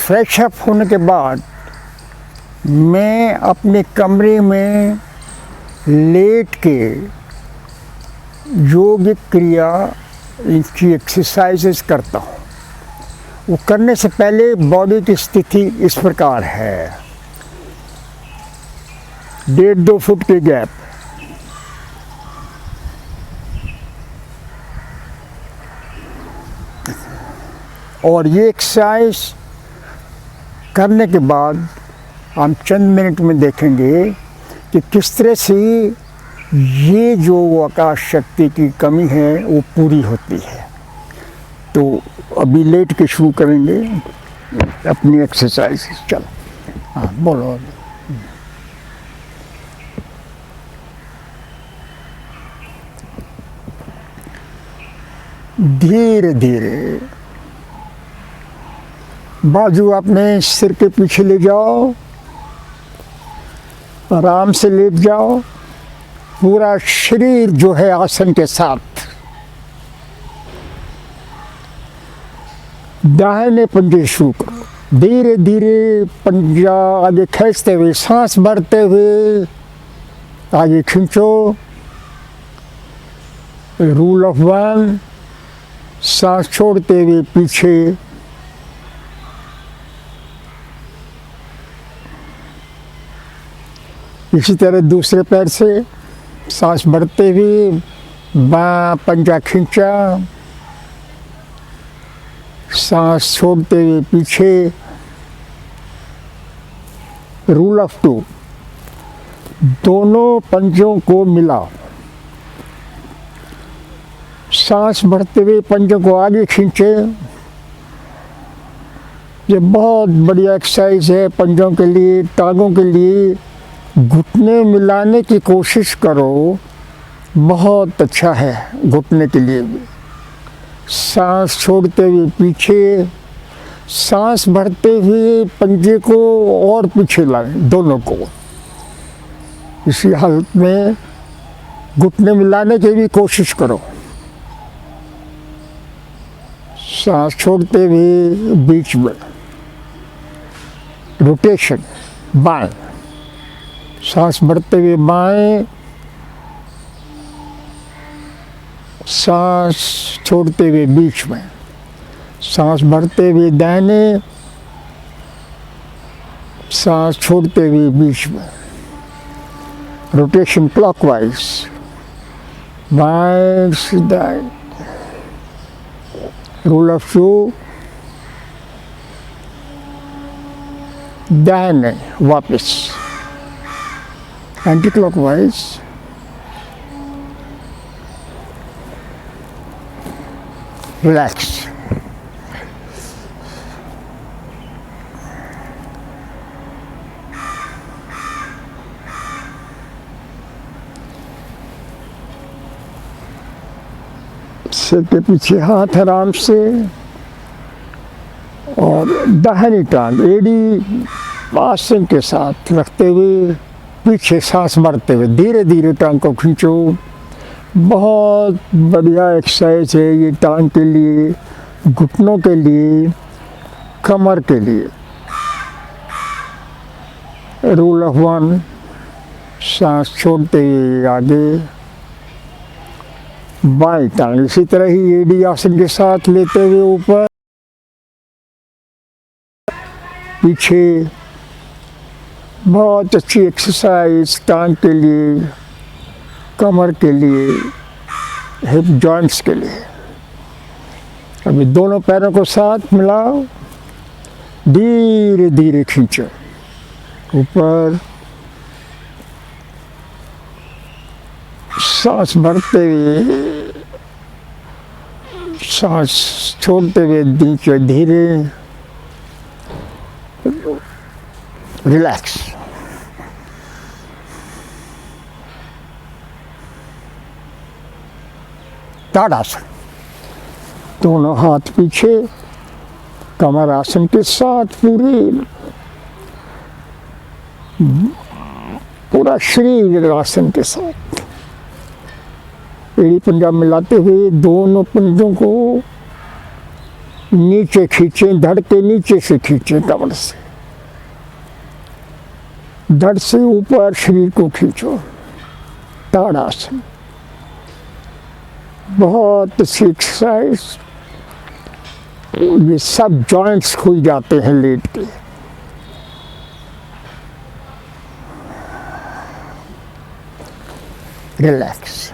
Fresh up होने के बाद मैं अपने कमरे में लेट के योग क्रिया इनकी एक्सरसाइजेस करता हूँ। वो करने से पहले बॉडी की स्थिति इस प्रकार है, 1.5-2 फुट के गैप, और ये एक्सरसाइज करने के बाद हम चंद मिनट में देखेंगे कि किस तरह से ये जो आकाश शक्ति की कमी है वो पूरी होती है। तो अभी लेट के शुरू करेंगे अपनी एक्सरसाइज। चलो, हाँ बोलो। धीरे धीरे बाजू अपने सिर के पीछे ले जाओ, आराम से लेट जाओ। पूरा शरीर जो है आसन के साथ, दाहिने पंजे शुरू करो। धीरे धीरे पंजा आगे खींचते हुए, सांस भरते हुए आगे खींचो। रूल ऑफ 1, सांस छोड़ते हुए पीछे। इसी तरह दूसरे पैर से सांस भरते हुए बायां पंजा खींचा, सांस छोड़ते हुए पीछे। रूल ऑफ 2, दोनों पंजों को मिलाओ। सांस भरते हुए पंजों को आगे खींचे। ये बहुत बढ़िया एक्सरसाइज है पंजों के लिए, टांगों के लिए। घुटने मिलाने की कोशिश करो, बहुत अच्छा है घुटने के लिए भी। सांस छोड़ते हुए पीछे, सांस भरते हुए पंजे को और पीछे लाएं, दोनों को। इसी हालत में घुटने मिलाने की भी कोशिश करो। सांस छोड़ते हुए बीच में रोटेशन, बाएं। सांस भरते हुए बाएं, सांस छोड़ते हुए बीच में। सांस भरते हुए दाहिने, सांस छोड़ते हुए बीच में। रोटेशन क्लॉकवाइज, बाएं से दाएं। रूल ऑफ 2, दाहिने वापस, एंटी क्लॉकवाइज। रिलैक्स। सिर के पीछे हाथ आराम से, और दाहिनी टांग एड़ी आसन के साथ रखते हुए पीछे सांस भरते हुए धीरे धीरे टांग को खींचो। बहुत बढ़िया एक्सरसाइज है ये, टांग के लिए, घुटनों के लिए, कमर के लिए। रूल ऑफ 1, सांस छोड़ते हुए आगे, बाएं टांग इसी तरह ही एडी आसन के साथ लेते हुए ऊपर, पीछे। बहुत अच्छी एक्सरसाइज टांग के लिए, कमर के लिए, हिप जॉइंट्स के लिए। अभी दोनों पैरों को साथ मिलाओ, धीरे धीरे खींचो ऊपर। सांस भरते हुए, सांस छोड़ते हुए नीचे धीरे। रिलैक्स। ताड़ासन, दोनों हाथ पीछे, कमर आसन के साथ पूरा शरीर आसन के साथ। एड़ी पंजा मिलाते हुए दोनों पंजों को नीचे खींचें, धड़ के नीचे से खींचें, कमर से, धड़ से ऊपर शरीर को खींचो, ताड़ासन। बहुत अच्छी एक्सरसाइज, ये सब जॉइंट्स खुल जाते हैं लेट के। रिलैक्स।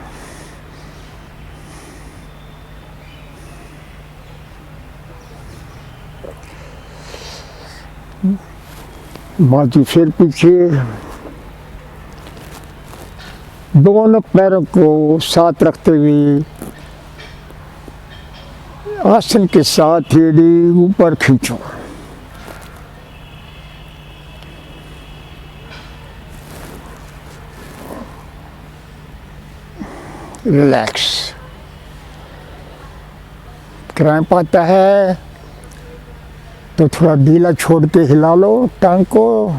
बाजू फिर पीछे, दोनों पैरों को साथ रखते हुए आसन के साथ एड़ी ऊपर खींचो। रिलैक्स। क्रैम्प आता है तो थोड़ा ढीला छोड़ के हिला लो टांग को,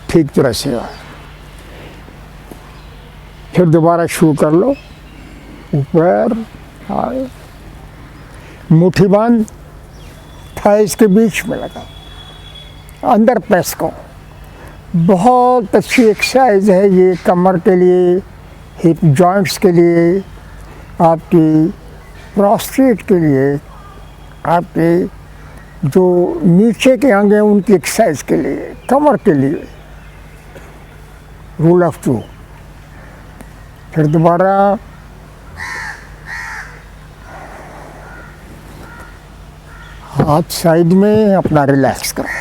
ठीक तरह से। फिर दोबारा शुरू कर लो, ऊपर आए, मुट्ठी बांध थाइस के बीच में लगा, अंदर प्रेस को। बहुत अच्छी एक्सरसाइज है ये कमर के लिए, हिप जॉइंट्स के लिए, आपकी प्रोस्टेट के लिए, आपके जो नीचे के अंग हैं उनकी एक्सरसाइज के लिए, कमर के लिए। Rule of 2। फिर दोबारा हाथ साइड में, अपना रिलैक्स करो।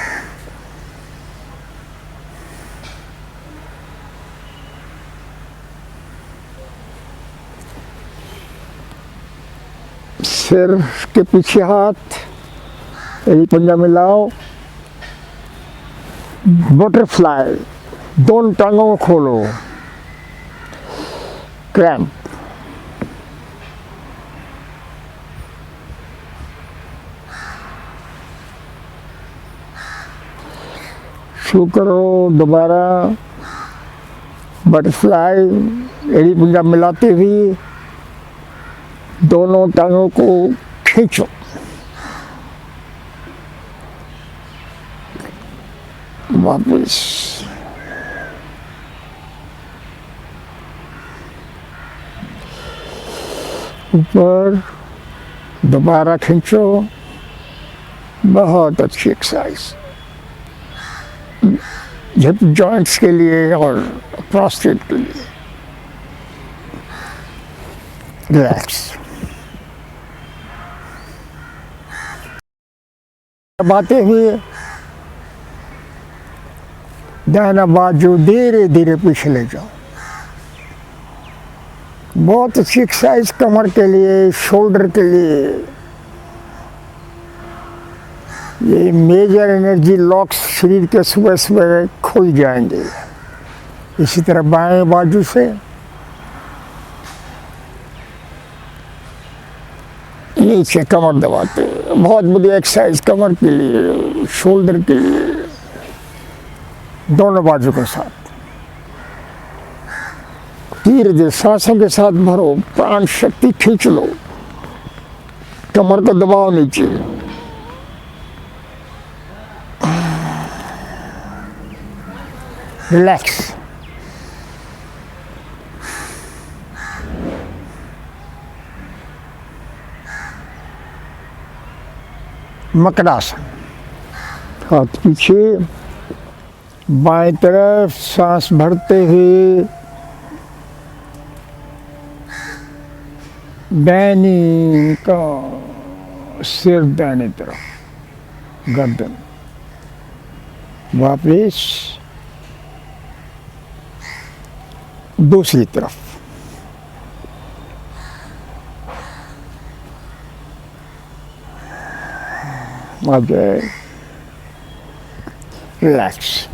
सिर के पीछे हाथ, एक पंजा मिलाओ, बटरफ्लाई, दोनों टांगों को खोलो, क्रैम्प। शुरू करो दोबारा, बटरफ्लाई, एड़ी पंजा मिलाते हुए दोनों टांगों को खींचो। वापस ऊपर, दोबारा खींचो। बहुत अच्छी एक्सरसाइज हिप जॉइंट्स के लिए और प्रोस्टेट के लिए। रिलैक्स। दबाते हुए दाहिना बाजू धीरे धीरे पीछे ले जाओ। बहुत अच्छी एक्सरसाइज कमर के लिए, शोल्डर के लिए। ये मेजर एनर्जी लॉक्स शरीर के सुबह सुबह खुल जाएंगे। इसी तरह बाएं बाजू से नीचे कमर दबाते, बहुत बढ़िया एक्सरसाइज कमर के लिए, शोल्डर के लिए, दोनों बाजू के साथ। धीरे धीरे सांसों के साथ भरो, प्राण शक्ति खींच लो, कमर को दबाओ नीचे। रिलैक्स। मकरासन, हाथ पीछे, बाएं तरफ सांस भरते हुए दाहिनी का सिर दाहिने तरफ, गर्दन। वापस दूसरी तरफ। आगे रिलैक्स।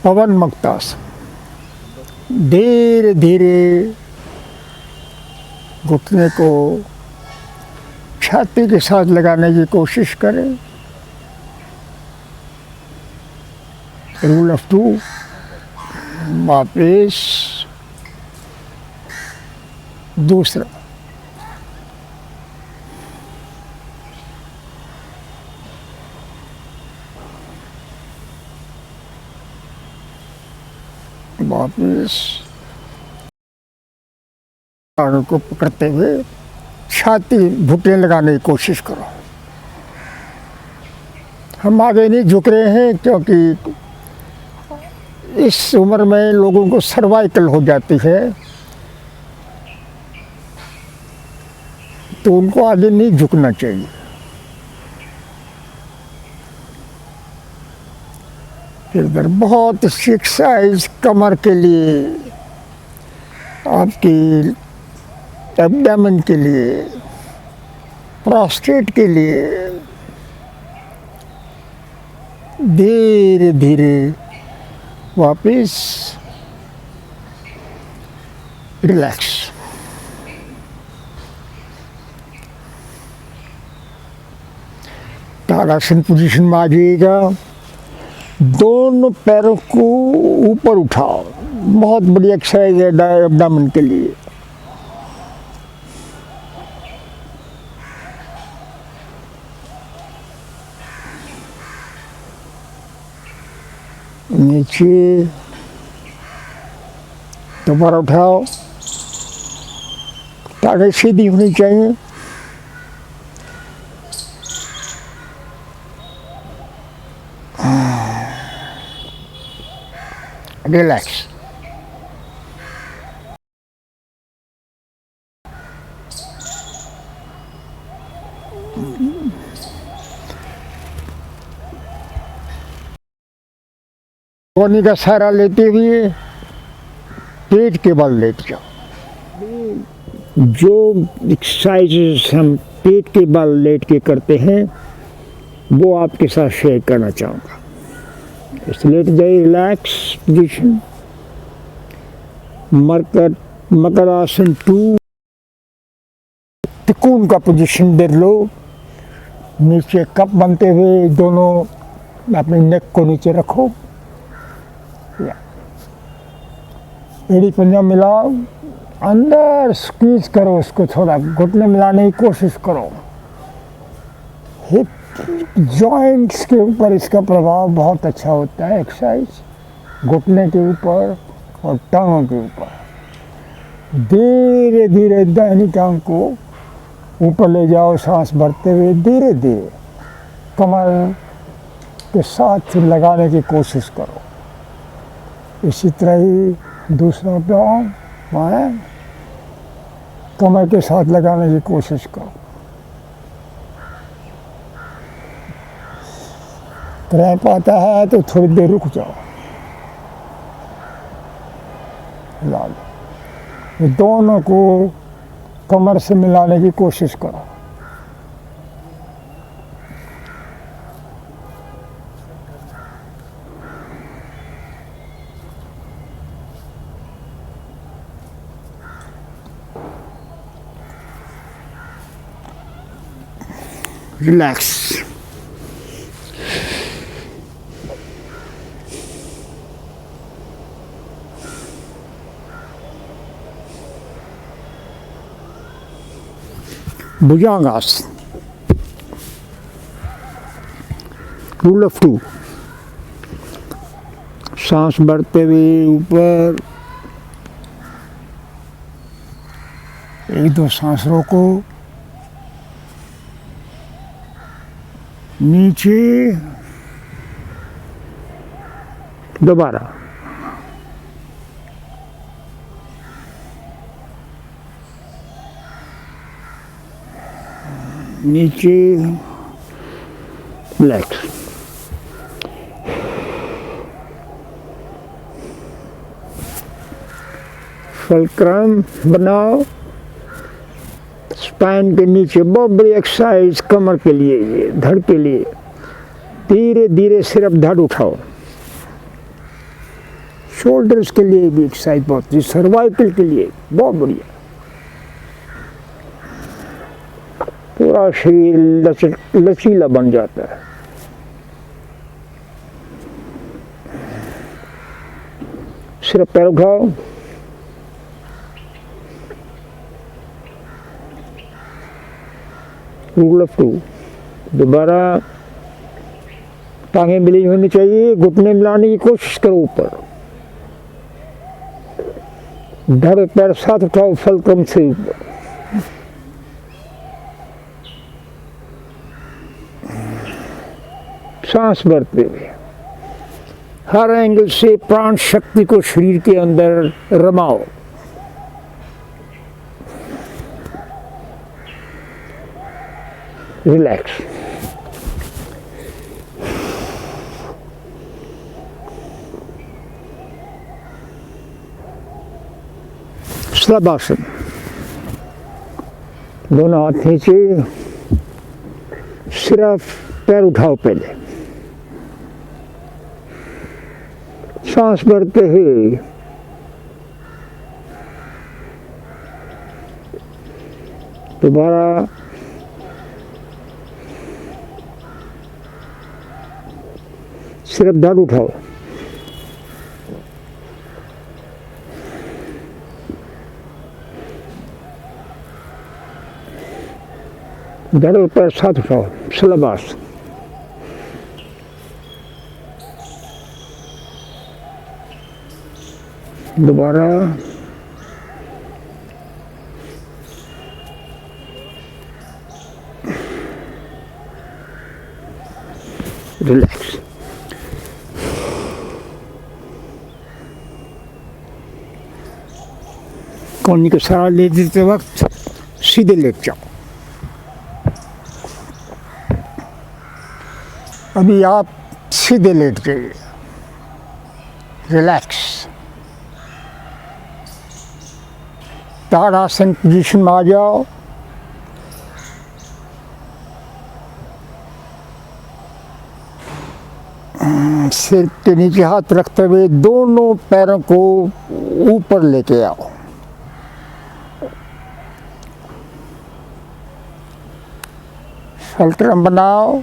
पवन मुक्तासन। धीरे धीरे घुटने को छाती के साथ लगाने की कोशिश करें। रूल ऑफ 2, वापिस दूसरा, वापिस आगे को पकड़ते हुए छाती घुटने लगाने की कोशिश करो। हम आगे नहीं झुक रहे हैं क्योंकि इस उम्र में लोगों को सर्वाइकल हो जाती है, तो उनको आगे नहीं झुकना चाहिए। फिर इधर बहुत एक्सरसाइज कमर के लिए, आपकी एब्डोमेन के लिए, प्रोस्टेट के लिए, धीरे धीरे वापिस रिलैक्स। ताड़ासन पोजीशन में आ जाइएगा। दोनों पैरों को ऊपर उठाओ, बहुत बड़ी एक्सरसाइज है एब्डोमेन के लिए। नीचे दोबारा उठाओ, टांगें सीधी होनी चाहिए। रिलैक्स। कोहनी का सहारा लेते हुए पेट के बल लेट जाओ। जो एक्सरसाइजेस हम पेट के बल लेट के करते हैं वो आपके साथ शेयर करना चाहूँगा। इसलिए लेट जाइए, रिलैक्स पोजीशन। मकर आसन 2, त्रिकोण का पोजीशन दे लो। नीचे कप बनते हुए दोनों अपने नेक को नीचे रखो, एड़ी पंजा मिलाओ, अंदर स्क्वीज करो, उसको थोड़ा घुटने मिलाने की कोशिश करो। हिप जॉइंट्स के ऊपर इसका प्रभाव बहुत अच्छा होता है। एक्सरसाइज घुटने के ऊपर और टांगों के ऊपर। धीरे धीरे दाहिनी टांग को ऊपर ले जाओ, सांस भरते हुए धीरे धीरे कमर के साथ लगाने की कोशिश करो। इसी तरह ही दूसरा पाँव बाएं कमर के साथ लगाने की कोशिश करो। क्रैम्प आता है तो थोड़ी देर रुक जाओ, हिला लो। ये दोनों को कमर से मिलाने की कोशिश करो। रिलैक्स। Bhujangasana, rule of 2। सांस भरते हुए ऊपर, एक दो सांस रोको, नीचे, दोबारा, नीचे, रिलैक्स। फुलक्रम बनाओ, स्पाइन के नीचे। बहुत बड़ी एक्सरसाइज कमर के लिए, ये धड़ के लिए। धीरे धीरे सिर्फ धड़ उठाओ। शोल्डर्स के लिए भी एक्सरसाइज बहुत, सर्वाइकल के लिए बहुत बढ़िया। पूरा शरीर लचीला बन जाता है। सिर्फ पैर उठाओ, रूल ऑफ 2। दोबारा टांगें मिली होनी चाहिए, घुटने मिलाने की कोशिश करो ऊपर, धड़ पैर साथ उठाओ फलक्रम से ऊपर। सांस भरते हुए हर एंगल से प्राण शक्ति को शरीर के अंदर रमाओ। रिलैक्स। शलभासन, दोनों हाथ नीचे, सिर्फ पैर उठाओ पहले, सांस भरते हुए दोबारा सिर्फ धड़ उठाओ, धड़ और पैर साथ उठाओ, शलभासन। दोबारा रिलैक्स। कोहनी का सहारा ले देते वक्त सीधे लेट जाओ। अभी आप सीधे लेट जाइए, रिलैक्स। ताड़ासन पोजीशन में आ जाओ। सिर के नीचे हाथ रखते हुए दोनों पैरों को ऊपर लेके आओ। फलक्रम बनाओ।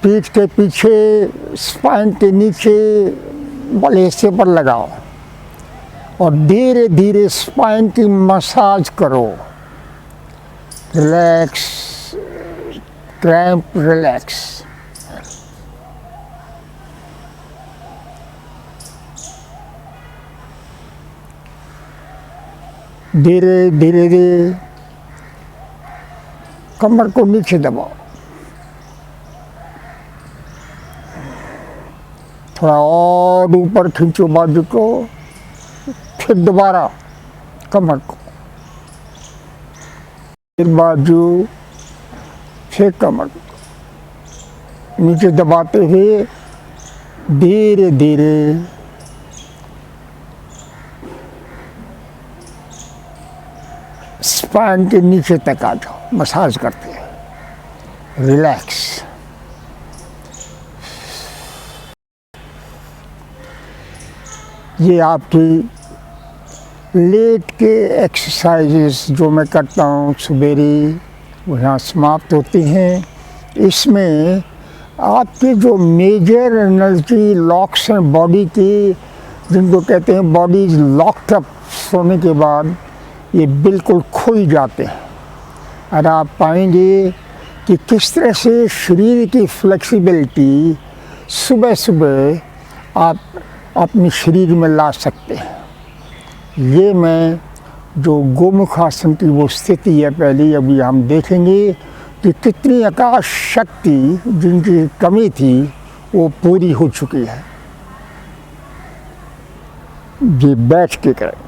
पीठ के पीछे, स्पाइन के नीचे बड़े हिस्से पर लगाओ और धीरे धीरे स्पाइन की मसाज करो। Relax, cramp, relax. धीरे धीरे धीरे कमर को नीचे दबाओ, थोड़ा और ऊपर खींचो बाजू को, फिर दोबारा कमर को, फिर बाजू, फिर कमर को नीचे दबाते हुए धीरे धीरे स्पाइन के नीचे तक आ जाओ, मसाज करते हैं। रिलैक्स। ये आपकी लेट के एक्सरसाइजेस जो मैं करता हूँ सवेरे, वो यहाँ समाप्त होती हैं। इसमें आपके जो मेजर एनर्जी लॉक्स हैं बॉडी की, जिनको कहते हैं बॉडी लॉक्ड अप, सोने के बाद ये बिल्कुल खुल जाते हैं। और आप पाएंगे कि किस तरह से शरीर की फ्लेक्सिबिलिटी सुबह सुबह आप अपने शरीर में ला सकते हैं। ये मैं जो गोमुख आसन की वो स्थिति है पहले, अभी हम देखेंगे कि कितनी आकाश शक्ति जिनकी कमी थी वो पूरी हो चुकी है। ये बैठ के करें।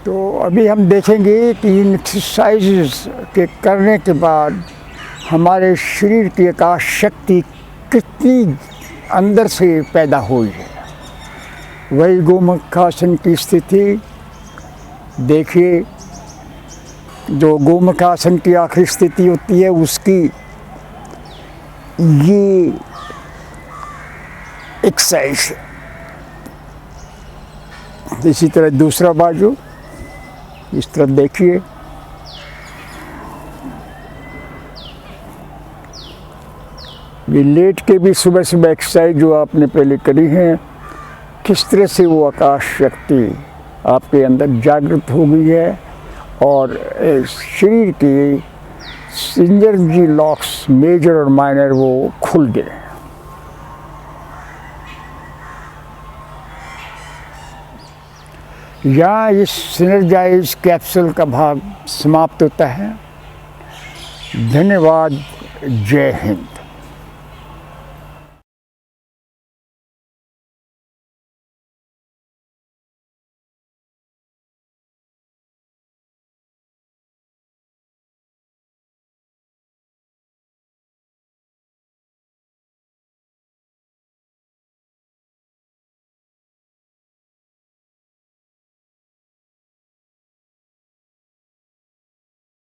तो अभी हम देखेंगे कि इन एक्सरसाइजेस के करने के बाद हमारे शरीर की आकाश शक्ति कितनी अंदर से पैदा हुई है। वही गोमुखासन की स्थिति देखिए। जो गोमुखासन की आखिरी स्थिति होती है उसकी ये एक्सरसाइज। इसी तरह दूसरा बाजू, इस तरफ देखिए। ये लेट के भी सुबह सुबह एक्सरसाइज जो आपने पहले करी है, किस तरह से वो आकाश शक्ति आपके अंदर जागृत हो गई है और शरीर के सिनर्जी लॉक्स मेजर और माइनर वो खुल गए। यहाँ इस सिनर्जाइज कैप्सूल का भाग समाप्त होता है। धन्यवाद। जय हिंद।